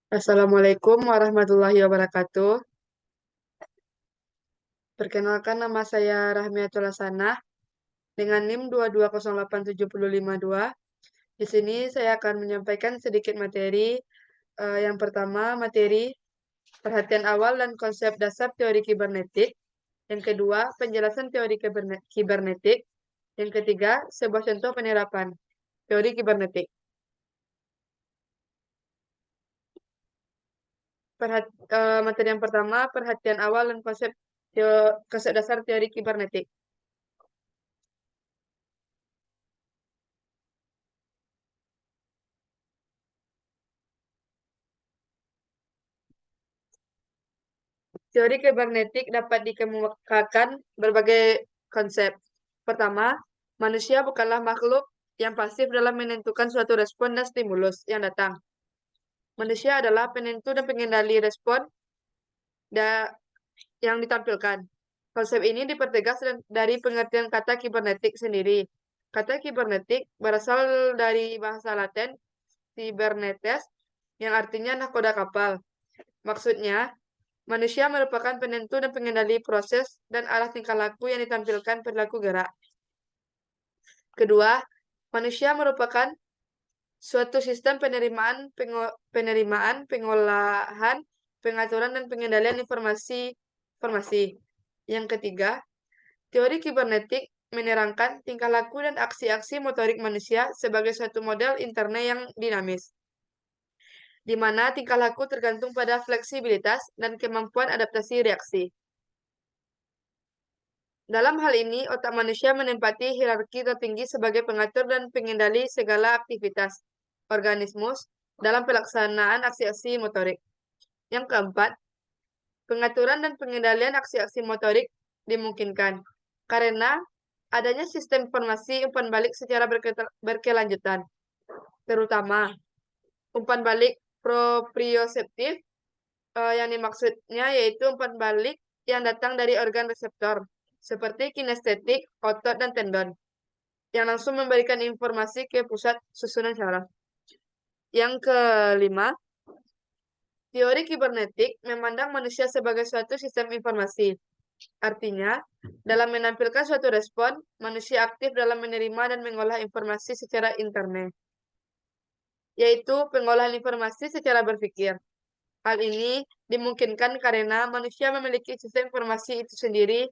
Assalamualaikum warahmatullahi wabarakatuh. Perkenalkan nama saya Rahmiatul Hasanah dengan NIM 2208752. Di sini saya akan menyampaikan sedikit materi. Yang pertama, materi perhatian awal dan konsep dasar teori kibernetik. Yang kedua, penjelasan teori kibernetik. Yang ketiga, sebuah contoh penerapan teori kibernetik. Materi yang pertama, perhatian awal dan konsep dasar teori kibernetik. Teori kibernetik dapat dikemukakan berbagai konsep. Pertama, manusia bukanlah makhluk yang pasif dalam menentukan suatu respon dan stimulus yang datang. Manusia adalah penentu dan pengendali respon yang ditampilkan. Konsep ini dipertegas dari pengertian kata kibernetik sendiri. Kata kibernetik berasal dari bahasa Latin cybernetes yang artinya nahkoda kapal. Maksudnya, manusia merupakan penentu dan pengendali proses dan arah tingkah laku yang ditampilkan perilaku gerak. Kedua, manusia merupakan suatu sistem penerimaan, pengolahan, pengaturan, dan pengendalian informasi. Yang ketiga, teori kibernetik menerangkan tingkah laku dan aksi-aksi motorik manusia sebagai suatu model internal yang dinamis, di mana tingkah laku tergantung pada fleksibilitas dan kemampuan adaptasi reaksi. Dalam hal ini, otak manusia menempati hierarki tertinggi sebagai pengatur dan pengendali segala aktivitas organismus dalam pelaksanaan aksi-aksi motorik. Yang keempat, pengaturan dan pengendalian aksi-aksi motorik dimungkinkan karena adanya sistem informasi umpan balik secara berkelanjutan, terutama umpan balik proprioseptif, yang dimaksudnya yaitu umpan balik yang datang dari organ reseptor, seperti kinestetik, otot, dan tendon, yang langsung memberikan informasi ke pusat susunan saraf. Yang kelima, teori kibernetik memandang manusia sebagai suatu sistem informasi. Artinya, dalam menampilkan suatu respon, manusia aktif dalam menerima dan mengolah informasi secara internet, yaitu pengolahan informasi secara berpikir. Hal ini dimungkinkan karena manusia memiliki sistem informasi itu sendiri,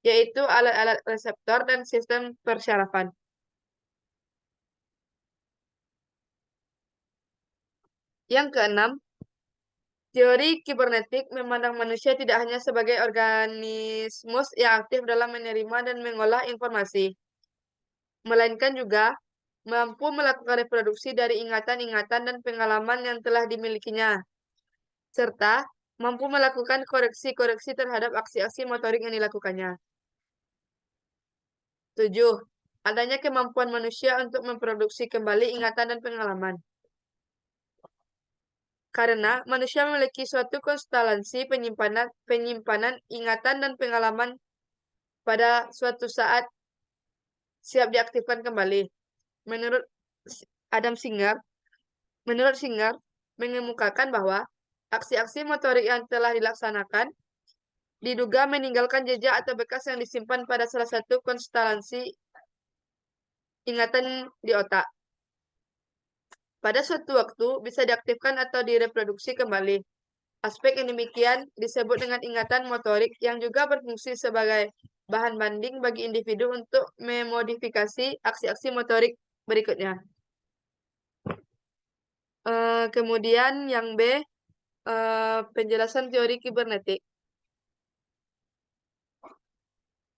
yaitu alat-alat reseptor dan sistem persyarafan. Yang keenam, teori kibernetik memandang manusia tidak hanya sebagai organismus yang aktif dalam menerima dan mengolah informasi, melainkan juga mampu melakukan reproduksi dari ingatan-ingatan dan pengalaman yang telah dimilikinya, serta mampu melakukan koreksi-koreksi terhadap aksi-aksi motorik yang dilakukannya. 7. Adanya kemampuan manusia untuk memproduksi kembali ingatan dan pengalaman. Karena manusia memiliki suatu konstelasi penyimpanan ingatan dan pengalaman pada suatu saat siap diaktifkan kembali. Menurut Adam Singer, menurut Singer mengemukakan bahwa aksi-aksi motorik yang telah dilaksanakan diduga meninggalkan jejak atau bekas yang disimpan pada salah satu konstelasi ingatan di otak. Pada suatu waktu bisa diaktifkan atau direproduksi kembali. Aspek yang demikian disebut dengan ingatan motorik yang juga berfungsi sebagai bahan banding bagi individu untuk memodifikasi aksi-aksi motorik berikutnya. Kemudian yang B, penjelasan teori kibernetik.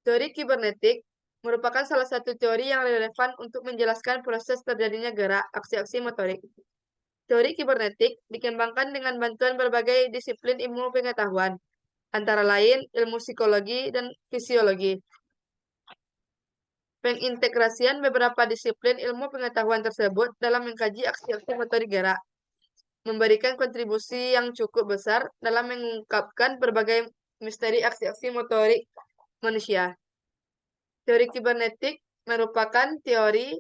Teori kibernetik merupakan salah satu teori yang relevan untuk menjelaskan proses terjadinya gerak aksi-aksi motorik. Teori kibernetik dikembangkan dengan bantuan berbagai disiplin ilmu pengetahuan, antara lain ilmu psikologi dan fisiologi. Pengintegrasian beberapa disiplin ilmu pengetahuan tersebut dalam mengkaji aksi-aksi motorik gerak memberikan kontribusi yang cukup besar dalam mengungkapkan berbagai misteri aksi-aksi motorik manusia. Teori kibernetik merupakan teori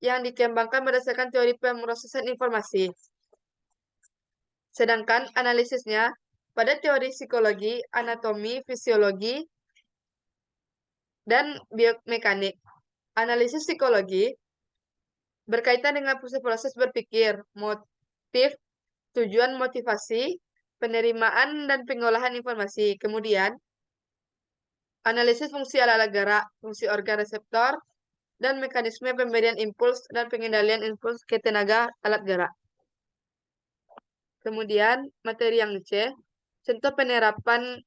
yang dikembangkan berdasarkan teori pemrosesan informasi. Sedangkan analisisnya pada teori psikologi, anatomi, fisiologi, dan biomekanik. Analisis psikologi berkaitan dengan proses berpikir, motif, tujuan motivasi, penerimaan, dan pengolahan informasi. Kemudian, analisis fungsi alat-alat gerak, fungsi organ reseptor, dan mekanisme pemberian impuls dan pengendalian impuls ke tenaga alat gerak. Kemudian, materi yang C, contoh penerapan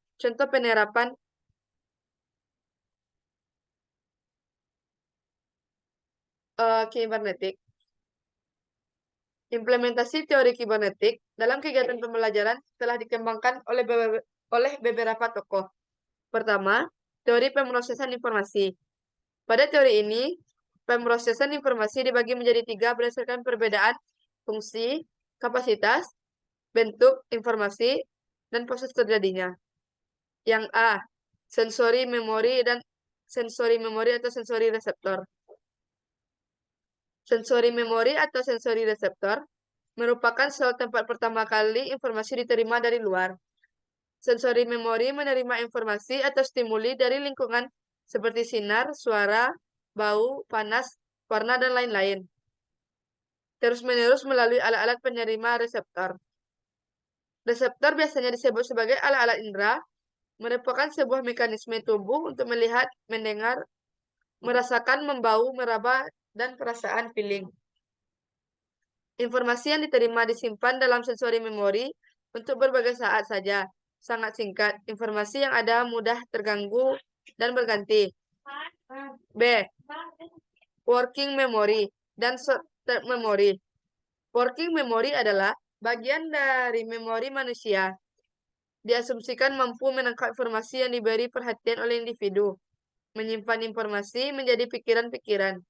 kibernetik. Implementasi teori kibernetik dalam kegiatan pembelajaran telah dikembangkan oleh beberapa tokoh. Pertama, teori pemrosesan informasi. Pada teori ini, pemrosesan informasi dibagi menjadi 3 berdasarkan perbedaan fungsi, kapasitas, bentuk informasi, dan proses terjadinya. Yang A, sensori memori atau sensori reseptor. Sensori memori atau sensori reseptor merupakan sel tempat pertama kali informasi diterima dari luar. Sensori memori menerima informasi atau stimuli dari lingkungan seperti sinar, suara, bau, panas, warna, dan lain-lain. Terus-menerus melalui alat-alat penerima reseptor. Reseptor biasanya disebut sebagai alat-alat indera, merupakan sebuah mekanisme tubuh untuk melihat, mendengar, merasakan, membau, meraba, dan perasaan feeling. Informasi yang diterima disimpan dalam sensori memori untuk berbagai saat saja, sangat singkat. Informasi yang ada mudah terganggu dan berganti. B. Working memory dan short-term memory. Working memory adalah bagian dari memori manusia. Diasumsikan mampu menangkap informasi yang diberi perhatian oleh individu, menyimpan informasi menjadi pikiran-pikiran.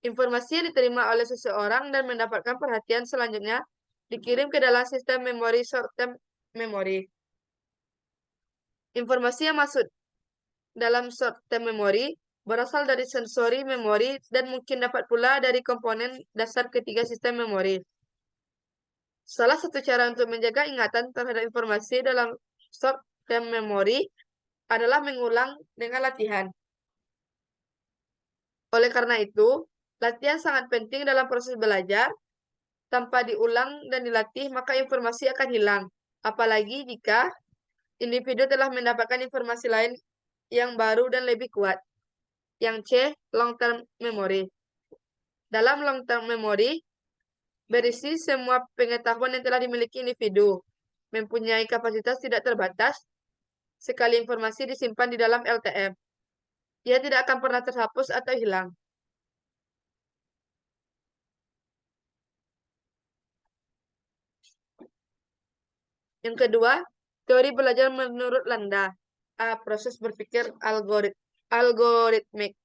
Informasi yang diterima oleh seseorang dan mendapatkan perhatian selanjutnya dikirim ke dalam sistem memori short-term memory. Informasi yang masuk dalam short-term memory berasal dari sensori memori dan mungkin dapat pula dari komponen dasar ketiga sistem memori. Salah satu cara untuk menjaga ingatan terhadap informasi dalam short-term memory adalah mengulang dengan latihan. Oleh karena itu, latihan sangat penting dalam proses belajar. Tanpa diulang dan dilatih, maka informasi akan hilang. Apalagi jika individu telah mendapatkan informasi lain yang baru dan lebih kuat. Yang C, long-term memory. Dalam long-term memory, berisi semua pengetahuan yang telah dimiliki individu, mempunyai kapasitas tidak terbatas, sekali informasi disimpan di dalam LTM. Ia tidak akan pernah terhapus atau hilang. Yang kedua, teori belajar menurut Landa. A. Proses berpikir algoritmik,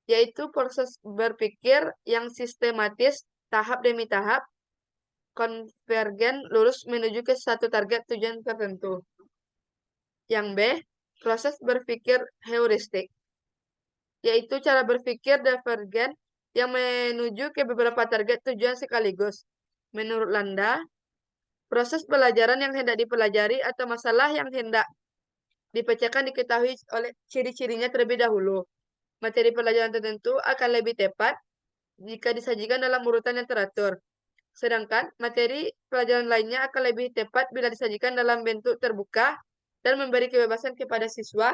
yaitu proses berpikir yang sistematis, tahap demi tahap, konvergen, lurus menuju ke satu target tujuan tertentu. Yang B. Proses berpikir heuristik, yaitu cara berpikir divergen yang menuju ke beberapa target tujuan sekaligus. Menurut Landa, proses pelajaran yang hendak dipelajari atau masalah yang hendak dipecahkan diketahui oleh ciri-cirinya terlebih dahulu. Materi pelajaran tertentu akan lebih tepat jika disajikan dalam urutan yang teratur. Sedangkan materi pelajaran lainnya akan lebih tepat bila disajikan dalam bentuk terbuka dan memberi kebebasan kepada siswa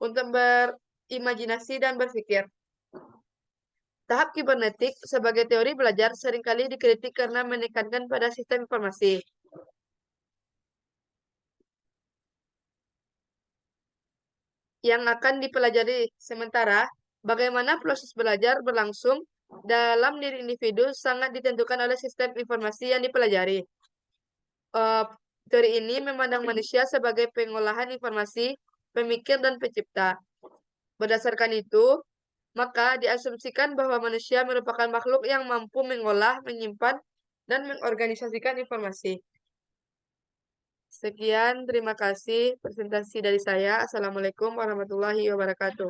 untuk berimajinasi dan berpikir. Tahap kibernetik sebagai teori belajar seringkali dikritik karena menekankan pada sistem informasi. Yang akan dipelajari. Sementara, bagaimana proses belajar berlangsung dalam diri individu sangat ditentukan oleh sistem informasi yang dipelajari. Teori ini memandang manusia sebagai pengolahan informasi, pemikir, dan pencipta. Berdasarkan itu, maka diasumsikan bahwa manusia merupakan makhluk yang mampu mengolah, menyimpan, dan mengorganisasikan informasi. Sekian, terima kasih presentasi dari saya. Assalamualaikum warahmatullahi wabarakatuh.